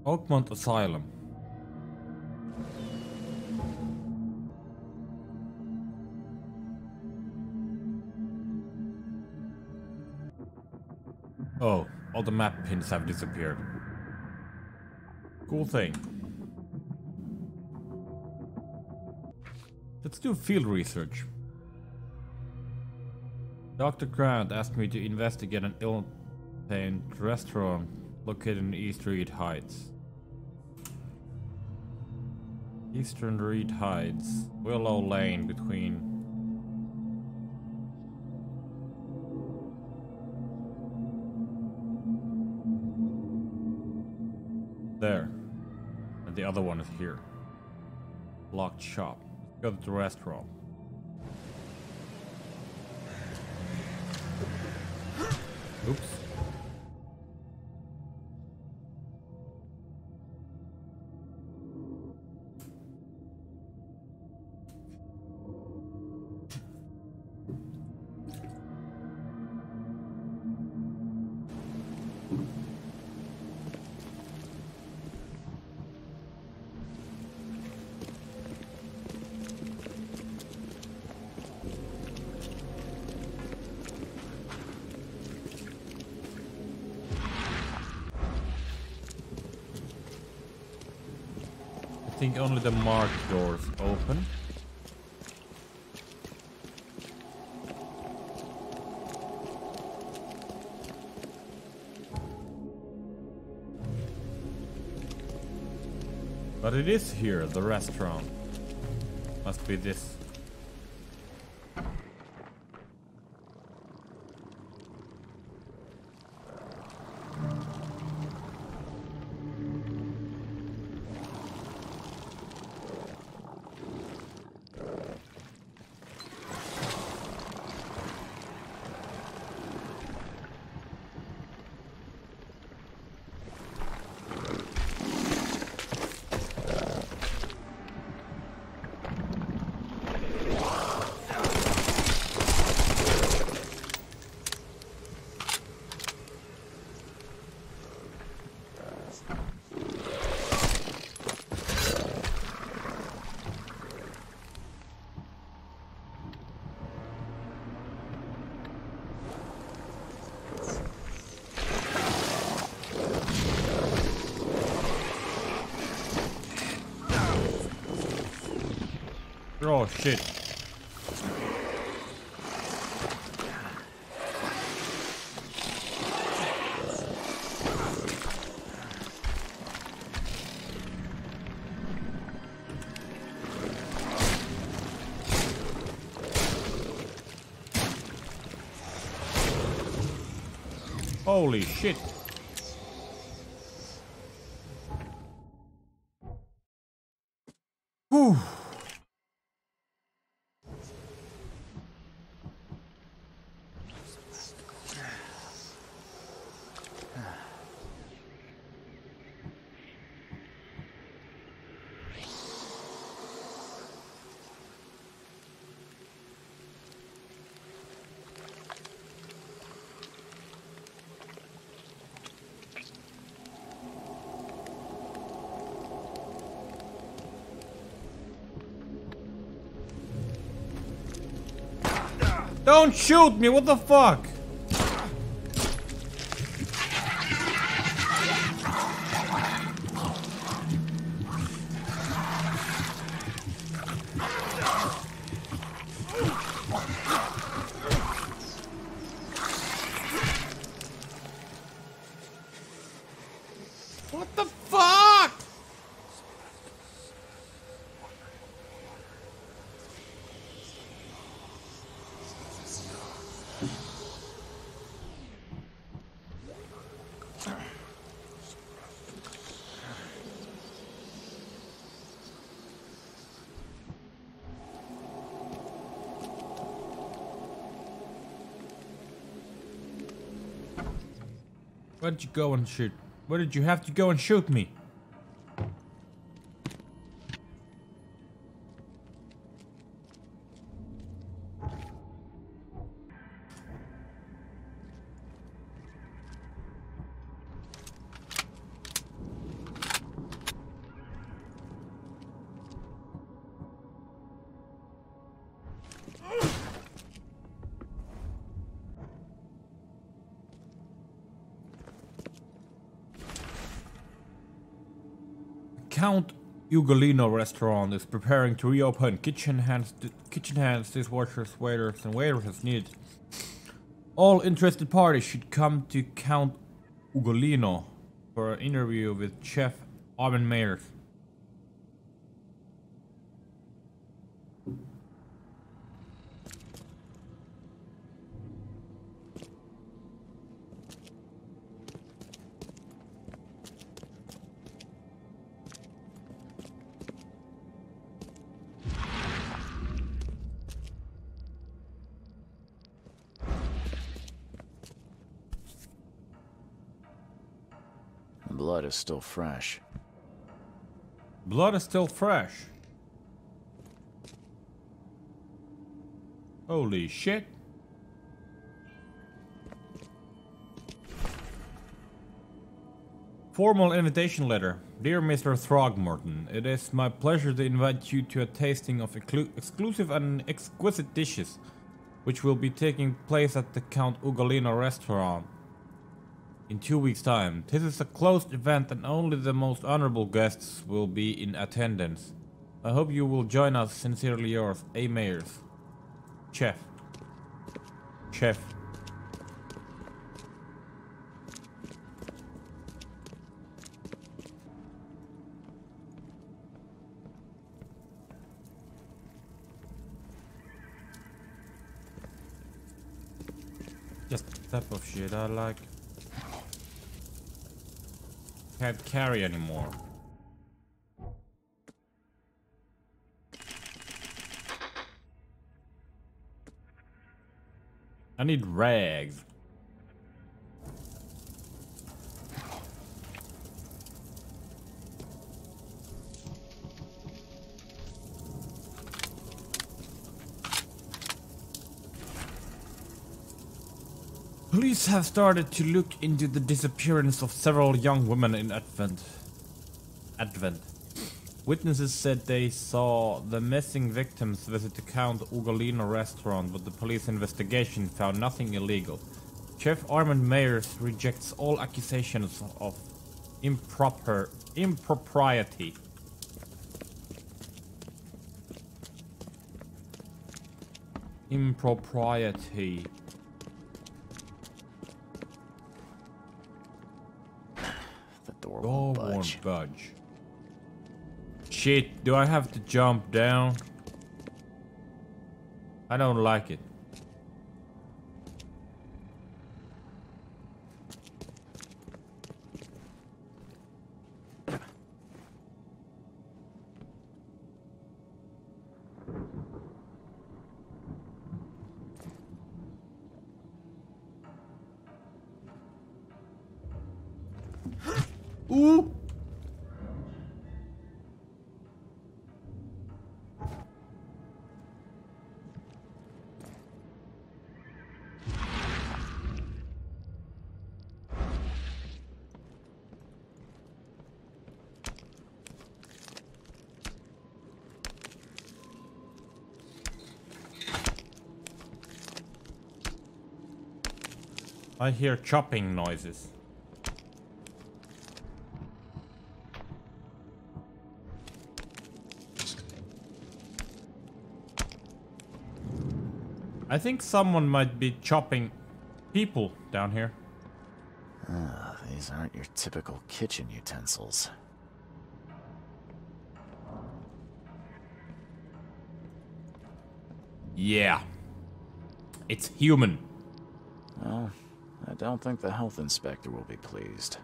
Oakmont Asylum. Oh, all the map pins have disappeared. Cool thing. Let's do field research. Dr. Grant asked me to investigate an ill-named restaurant located in East Reed Heights. Eastern Reed Heights, Willow Lane between there. And the other one is here. Locked shop. Let's go to the restaurant. Oops. I think only the marked doors open. But it is here, the restaurant. Must be this. Oh shit. Holy shit. Whew. Don't shoot me, what the fuck? What the fuck? Where did you go and shoot? Where did you have to go and shoot me? Count Ugolino restaurant is preparing to reopen. Kitchen hands, dishwashers, waiters, and waitresses needed. All interested parties should come to Count Ugolino for an interview with Chef Armin Meyers. Blood is still fresh. Blood is still fresh. Holy shit. Formal invitation letter. Dear Mr. Throgmorton, it is my pleasure to invite you to a tasting of exclusive and exquisite dishes, which will be taking place at the Count Ugolino restaurant in 2 weeks' time. This is a closed event and only the most honorable guests will be in attendance. I hope you will join us. Sincerely yours, A. Meyers. Chef. Chef. Just the type of shit I like. Can't carry anymore. I need rags. Police have started to look into the disappearance of several young women in Advent. Witnesses said they saw the missing victims visit the Count Ugolino restaurant, but the police investigation found nothing illegal. Chef Armin Meyers rejects all accusations of impropriety. Impropriety. The door won't budge. Shit, do I have to jump down? I don't like it. Ooh! I hear chopping noises. I think someone might be chopping people down here. These aren't your typical kitchen utensils. Yeah. It's human. Well, I don't think the health inspector will be pleased.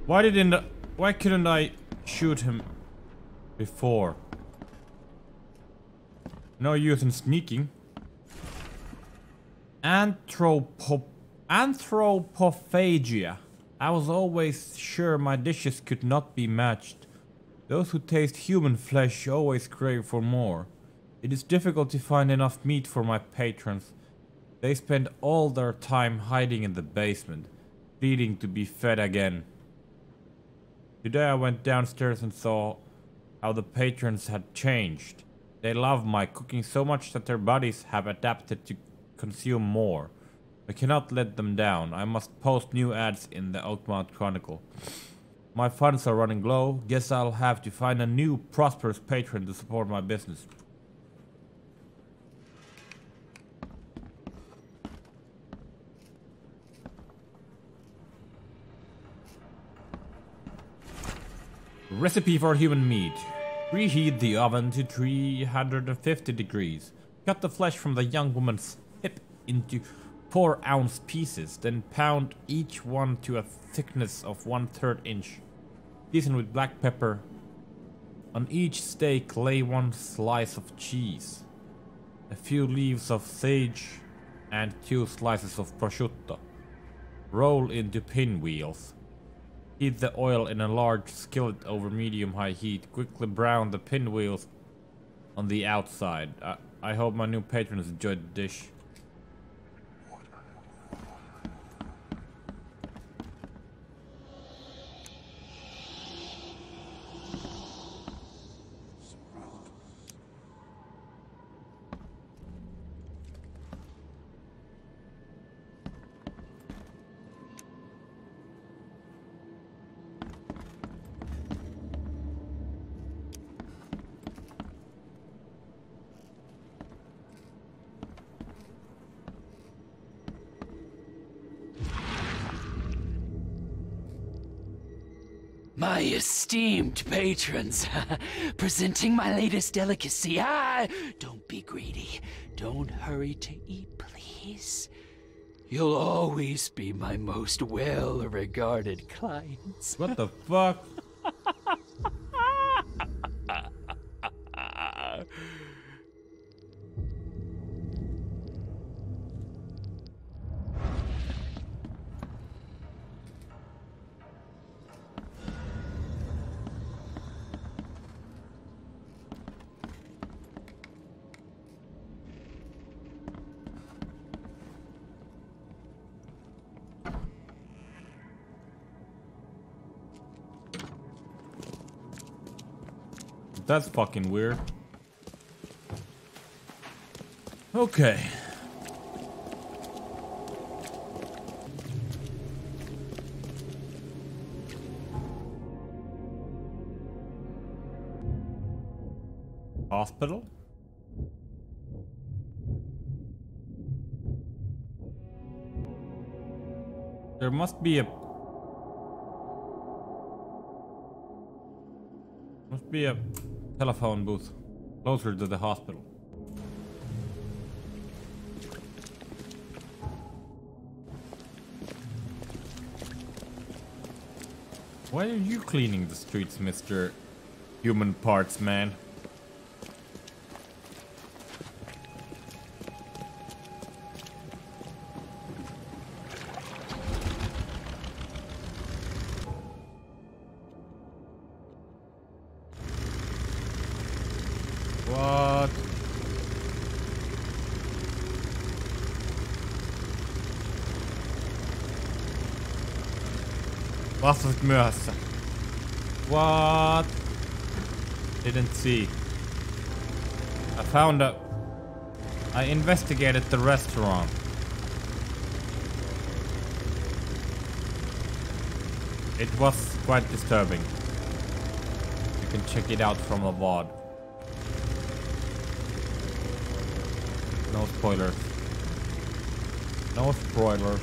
Why couldn't I shoot him before? No use in sneaking. Anthropophagia. I was always sure my dishes could not be matched. Those who taste human flesh always crave for more. It is difficult to find enough meat for my patrons. They spend all their time hiding in the basement, pleading to be fed again. Today I went downstairs and saw how the patrons had changed. They love my cooking so much that their bodies have adapted to consume more. I cannot let them down. I must post new ads in the Oakmont Chronicle. My funds are running low. Guess I'll have to find a new prosperous patron to support my business. Recipe for human meat. Preheat the oven to 350 degrees. Cut the flesh from the young woman's hip into 4-ounce pieces, then pound each one to a thickness of 1/3 inch. Season with black pepper. On each steak lay 1 slice of cheese, a few leaves of sage, and 2 slices of prosciutto. Roll into pinwheels. Heat the oil in a large skillet over medium-high heat. Quickly brown the pinwheels on the outside. I hope my new patrons enjoyed the dish. My esteemed patrons, presenting my latest delicacy. Don't be greedy. Don't hurry to eat, please. You'll always be my most well-regarded clients. What the fuck? That's fucking weird. Okay. Hospital? There must be a telephone booth closer to the hospital. Why are you cleaning the streets, Mr. Human Parts Man? What? Vastasit myöhässä. What? Didn't see. I investigated the restaurant. It was quite disturbing. You can check it out from the VOD. No spoilers. No spoilers.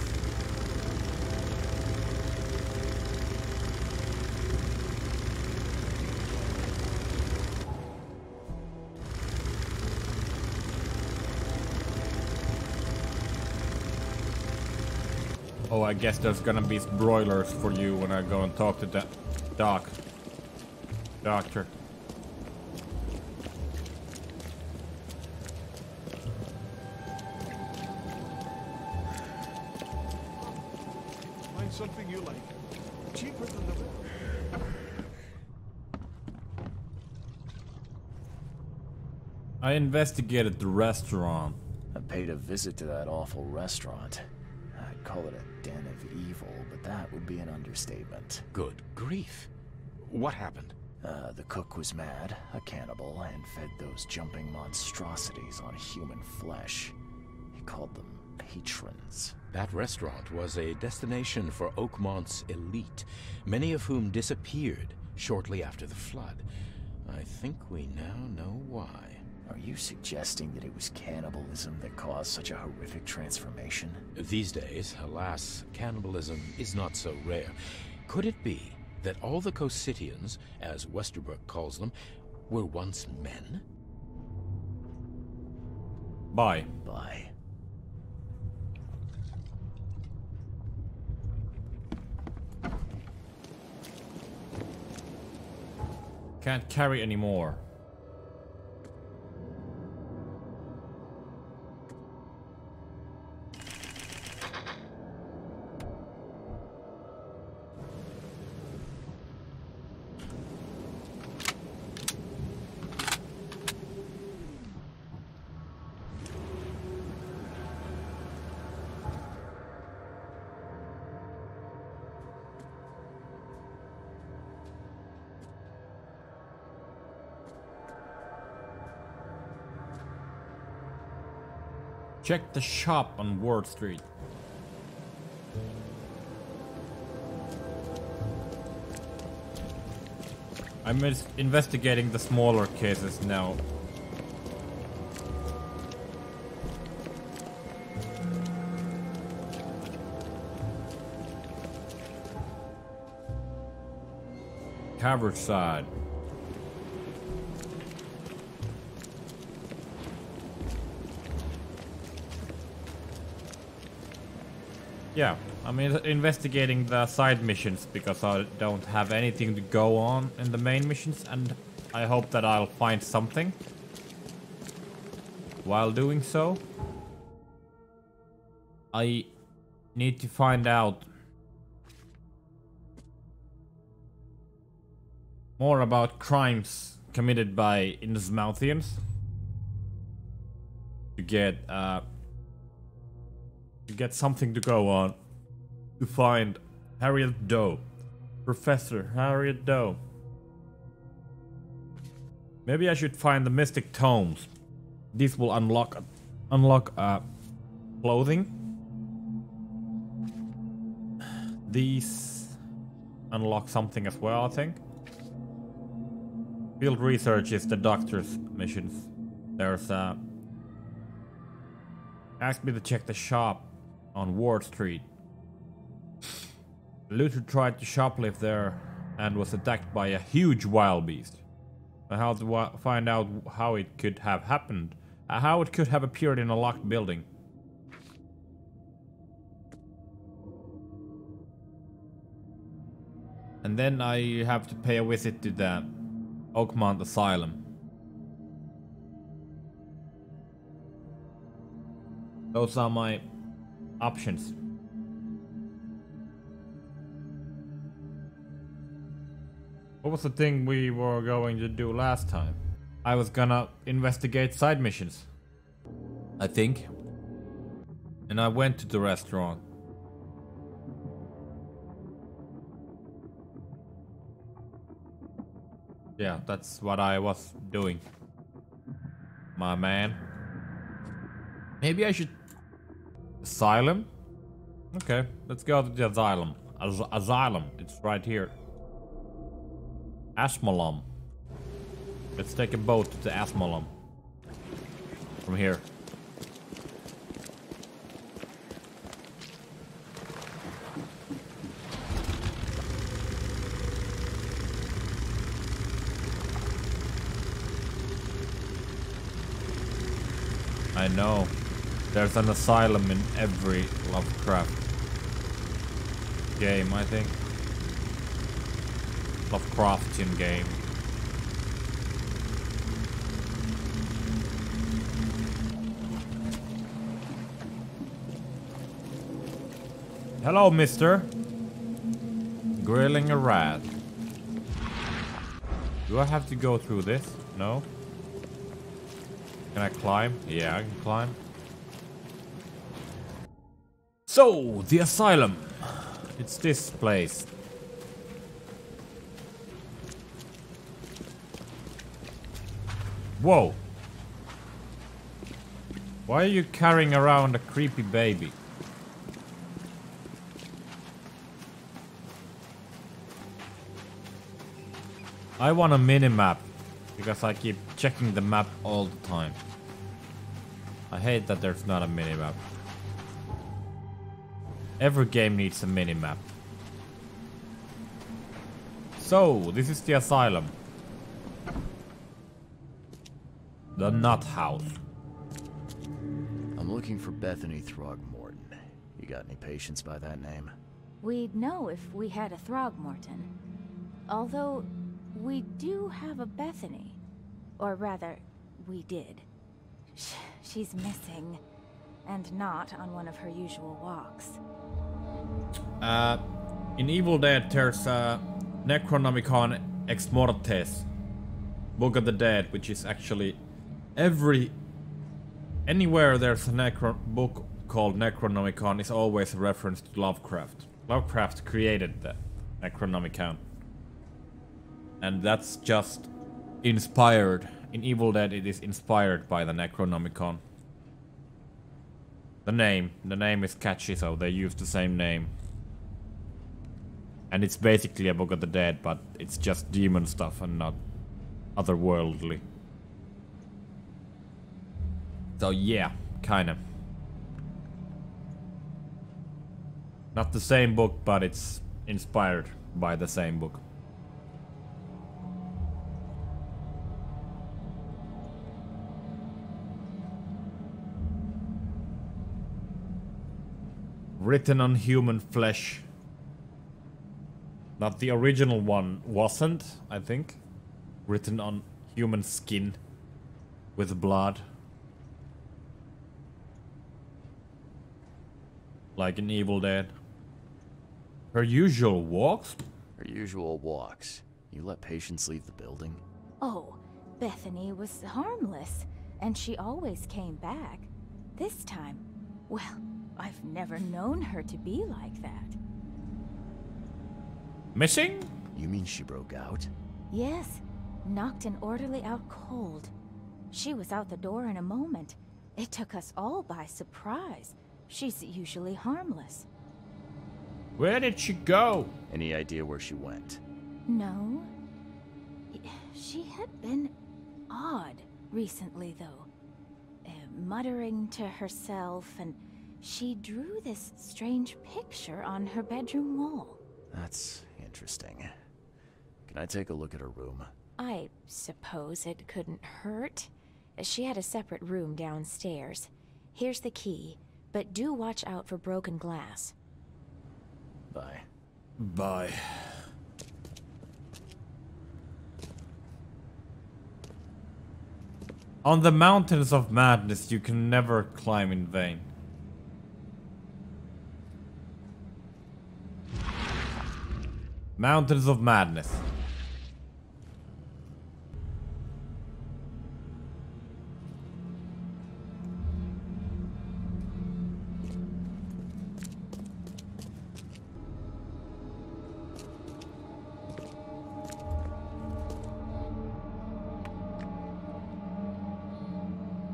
Oh, I guess there's gonna be broilers for you when I go and talk to the doctor. Find something you like. Cheaper than the rest. I investigated the restaurant. I paid a visit to that awful restaurant. I'd call it a den of evil, but that would be an understatement. Good grief. What happened? The cook was mad, a cannibal, and fed those jumping monstrosities on human flesh. He called them patrons. That restaurant was a destination for Oakmont's elite, many of whom disappeared shortly after the flood. I think we now know why. Are you suggesting that it was cannibalism that caused such a horrific transformation? These days, alas, cannibalism is not so rare. Could it be that all the Cositians, as Westerbrook calls them, were once men? Bye. Bye. Can't carry anymore. Check the shop on Ward Street. I'm investigating the smaller cases now. Cover side. Yeah, I'm investigating the side missions because I don't have anything to go on in the main missions, and I hope that I'll find something while doing so. I need to find out more about crimes committed by Innsmouthians to get something to go on, to find Harriet Doe. Professor Harriet Doe. Maybe I should find the mystic tomes. These will unlock clothing. These unlock something as well, I think. Field research is the doctor's missions. There's asked me to check the shop on Ward Street. Luther tried to shoplift there and was attacked by a huge wild beast. I have to find out how it could have happened, how it could have appeared in a locked building. And then I have to pay a visit to the Oakmont Asylum. Those are my options. What was the thing we were going to do last time? I was gonna investigate side missions, I think. And I went to the restaurant. Yeah, that's what I was doing, my man. Maybe I should... Asylum? Okay, let's go to the asylum. Asylum, it's right here. Asylum. Let's take a boat to the Asylum. From here. I know. There's an asylum in every Lovecraft game, I think. Lovecraftian game. Hello, mister. Grilling a rat. Do I have to go through this? No? Can I climb? Yeah, I can climb. So, the asylum. It's this place. Whoa. Why are you carrying around a creepy baby? I want a mini-map, because I keep checking the map all the time. I hate that there's not a mini-map. Every game needs a mini-map. So, this is the asylum. The Nut House. I'm looking for Bethany Throgmorton. You got any patients by that name? We'd know if we had a Throgmorton. Although, we do have a Bethany. Or rather, we did. She's missing. And not on one of her usual walks. In Evil Dead, there's a Necronomicon Ex Mortes, Book of the Dead, which is actually anywhere there's a book called Necronomicon is always a reference to Lovecraft. Lovecraft created the Necronomicon. And that's just inspired. In Evil Dead, it is inspired by the Necronomicon. The name is catchy, so they use the same name. And it's basically a Book of the Dead, but it's just demon stuff and not otherworldly. So yeah, kinda. Not the same book, but it's inspired by the same book. Written on human flesh. Not the original one wasn't, I think. Written on human skin. With blood. Like in Evil Dead. Her usual walks? Her usual walks. You let patients leave the building? Oh, Bethany was harmless. And she always came back. This time, well, I've never known her to be like that. Missing? You mean she broke out? Yes, knocked an orderly out cold. She was out the door in a moment. It took us all by surprise. She's usually harmless. Where did she go? Any idea where she went? No. She had been odd recently, though. Muttering to herself, and she drew this strange picture on her bedroom wall. That's interesting. Can I take a look at her room? I suppose it couldn't hurt. She had a separate room downstairs. Here's the key, but do watch out for broken glass. Bye. Bye. On the mountains of madness, you can never climb in vain. Mountains of madness.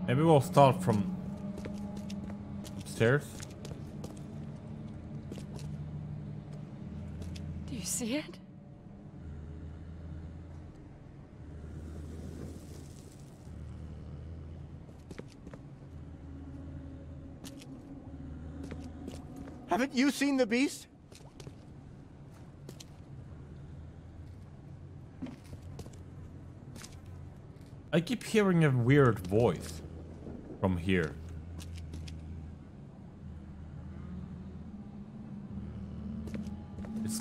Maybe we'll start from upstairs. Do you see it? Haven't you seen the beast? I keep hearing a weird voice from here.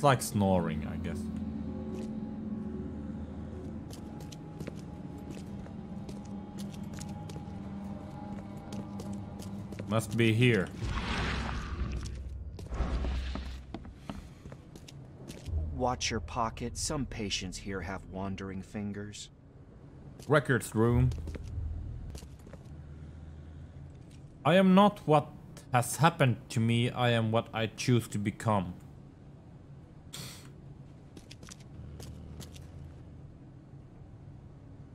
It's like snoring, I guess. Must be here. Watch your pocket. Some patients here have wandering fingers. Records room. I am not what has happened to me, I am what I choose to become.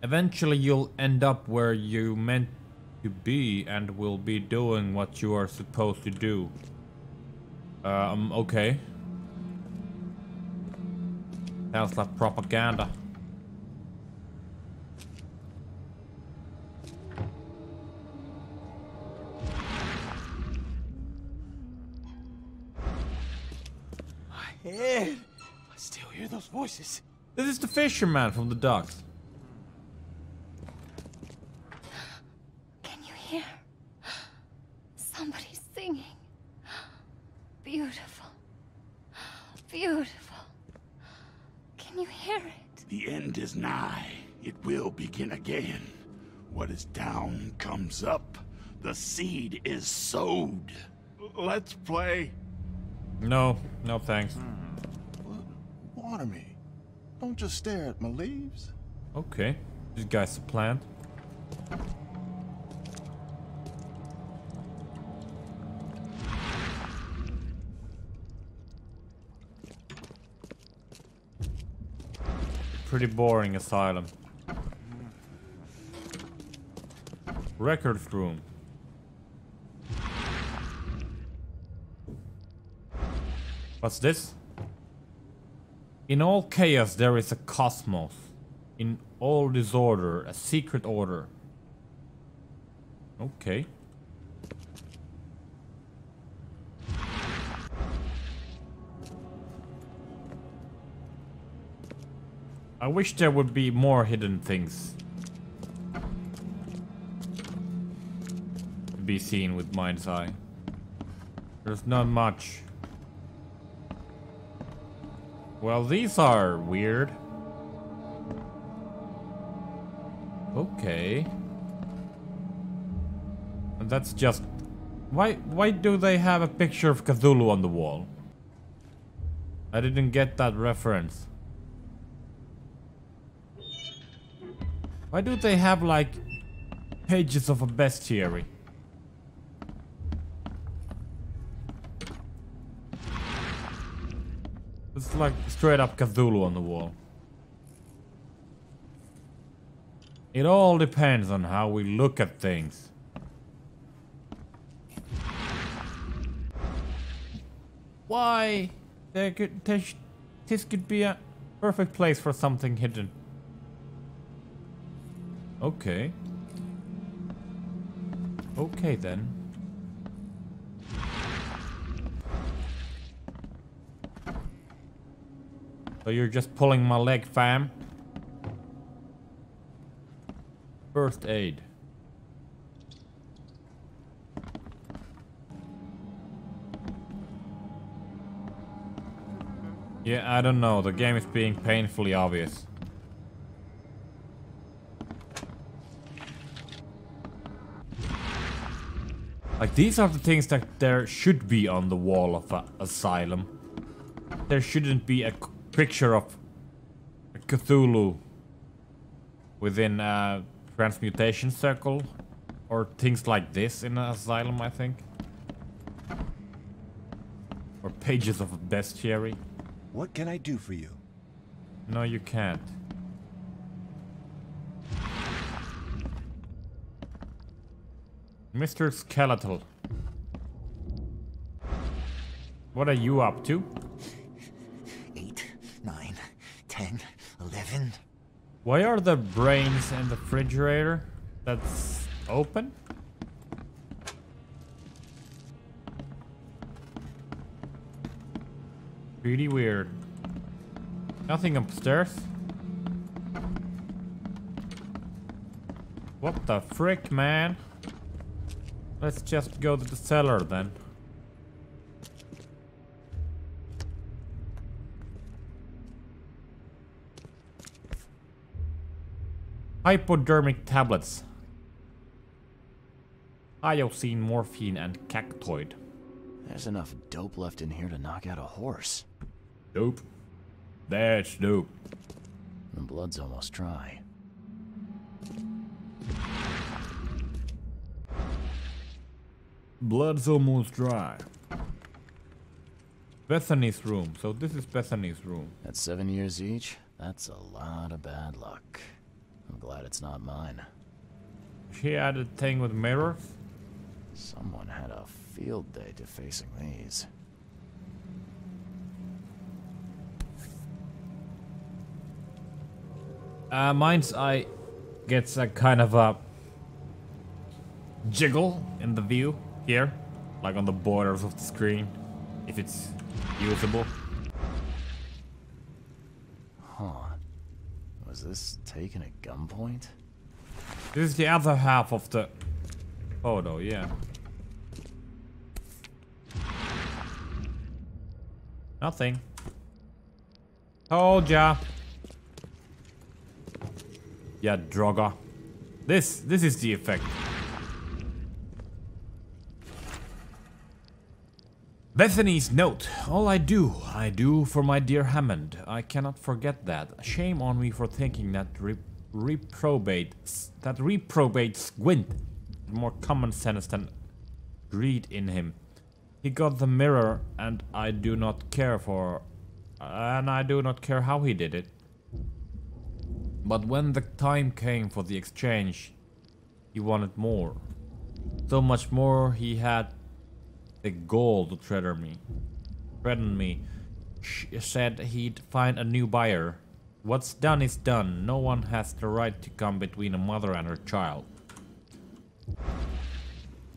Eventually you'll end up where you meant to be and will be doing what you are supposed to do. Okay. Sounds like propaganda. Ed, I still hear those voices. This is the fisherman from the docks. Can you hear? Somebody singing. Beautiful. Beautiful. Can you hear it? The end is nigh. It will begin again. What is down comes up. The seed is sowed. Let's play. No, no thanks. Water me. Don't just stare at my leaves. Okay, this guy's a plant. Pretty boring asylum. Records room. What's this? In all chaos there is a cosmos. In all disorder, a secret order. Okay. I wish there would be more hidden things to be seen with mind's eye. There's not much. Well, these are weird. Okay. And that's just... Why do they have a picture of Cthulhu on the wall? I didn't get that reference. Why do they have like pages of a bestiary? It's like straight up Cthulhu on the wall. It all depends on how we look at things. Why? This could be a perfect place for something hidden. Okay. Okay then. So you're just pulling my leg, fam? First aid. Yeah, I don't know. The game is being painfully obvious. Like, these are the things that there should be on the wall of Asylum. There shouldn't be a picture of a Cthulhu within a transmutation circle or things like this in Asylum, I think. Or pages of a bestiary. What can I do for you? No, you can't. Mr. Skeletal. What are you up to? 8, 9, 10, 11. Why are the brains in the refrigerator that's open? Pretty weird. Nothing upstairs. What the frick, man? Let's just go to the cellar then. Hypodermic tablets. Iocine, morphine, and cactoid. There's enough dope left in here to knock out a horse. Dope. That's dope. The blood's almost dry. Blood's almost dry. Bethany's room. So this is Bethany's room. At 7 years each, that's a lot of bad luck. I'm glad it's not mine. She had a thing with mirrors. Someone had a field day defacing these. Mine's eye gets a kind of a jiggle in the view here, like on the borders of the screen, if it's usable. Huh. Was this taken at gunpoint? This is the other half of the photo, yeah. Nothing. Told ya. Yeah, Droga. This is the effect. Bethany's note. All I do for my dear Hammond. I cannot forget that. Shame on me for thinking that reprobate squint had more common sense than greed in him. He got the mirror, and I do not care how he did it. But when the time came for the exchange, he wanted more. So much more he had the gall to threaten me. Said he'd find a new buyer. What's done is done. No one has the right to come between a mother and her child.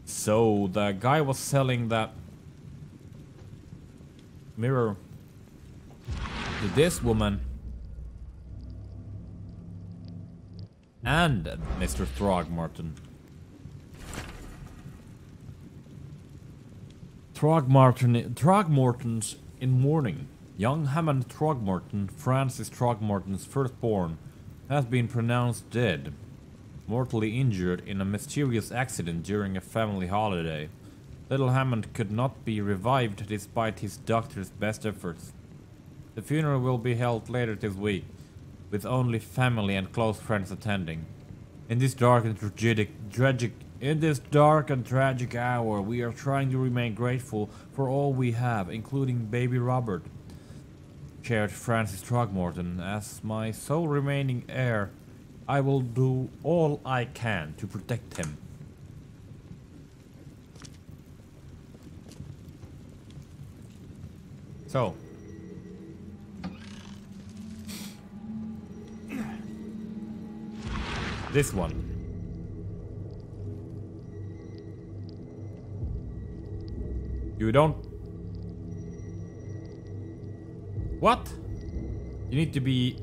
So the guy was selling that mirror to this woman and Mr. Throgmorton. Throgmorton's in mourning. Young Hammond Throgmorton, Francis Throgmorton's firstborn, has been pronounced dead, mortally injured in a mysterious accident during a family holiday. Little Hammond could not be revived despite his doctor's best efforts. The funeral will be held later this week, with only family and close friends attending. In this dark and tragic hour, we are trying to remain grateful for all we have, including baby Robert. Shared Francis Throgmorton, as my sole remaining heir, I will do all I can to protect him. So, this one. You don't... What? You need to be...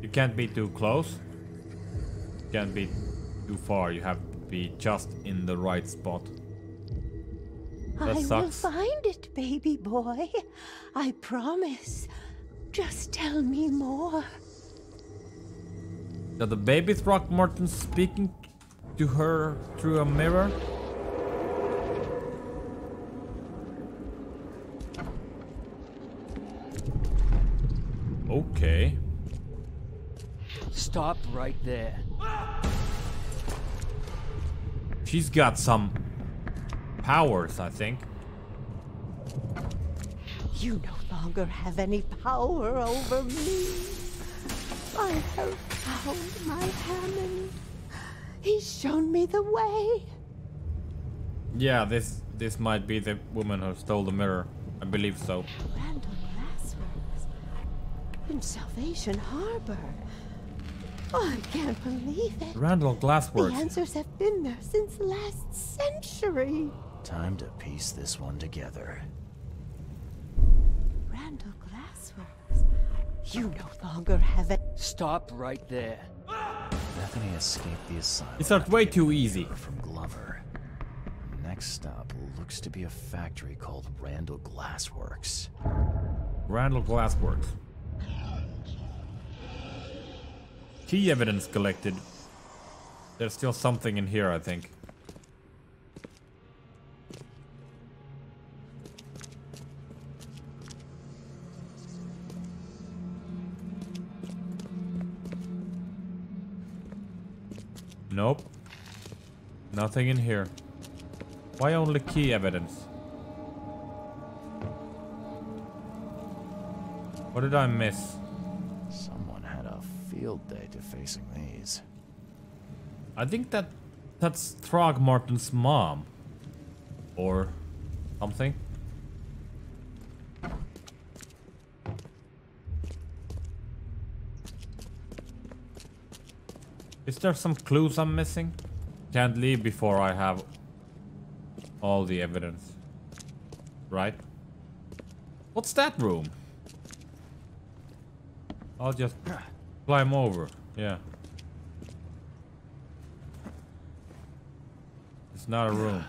You can't be too close. You can't be too far. You have to be just in the right spot. That I sucks. will find it, baby boy. I promise. Just tell me more. Are the baby Throckmorton speaking to her through a mirror? Okay. Stop right there. She's got some powers, I think. You no longer have any power over me. I have found my Hammond. He's shown me the way. Yeah, this might be the woman who stole the mirror. I believe so. Randall Glassworks in Salvation Harbor. I can't believe it. Randall Glassworks. The answers have been there since last century. Time to piece this one together. Randall Glassworks. You no longer have it. Stop right there. Bethany escaped the asylum. It's not way too easy. From Glover. Next stop looks to be a factory called Randall Glassworks. Randall Glassworks. Key evidence collected. There's still something in here, I think. Nope. Nothing in here. Why only key evidence? What did I miss? Someone had a field day to facing these. I think that's Throgmorton's mom. Or something. Is there some clues I'm missing? Can't leave before I have all the evidence. Right? What's that room? I'll just climb over. Yeah. It's not a room.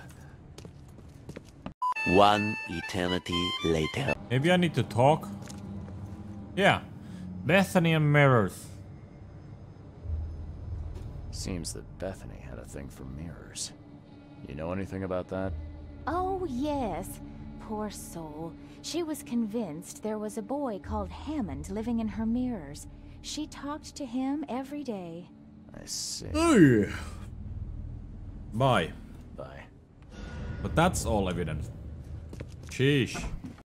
One eternity later. Maybe I need to talk? Yeah. Bethany and mirrors. Seems that Bethany had a thing for mirrors. You know anything about that? Oh, yes. Poor soul. She was convinced there was a boy called Hammond living in her mirrors. She talked to him every day. I see. Hey. Bye. Bye. But that's all evidence. Sheesh.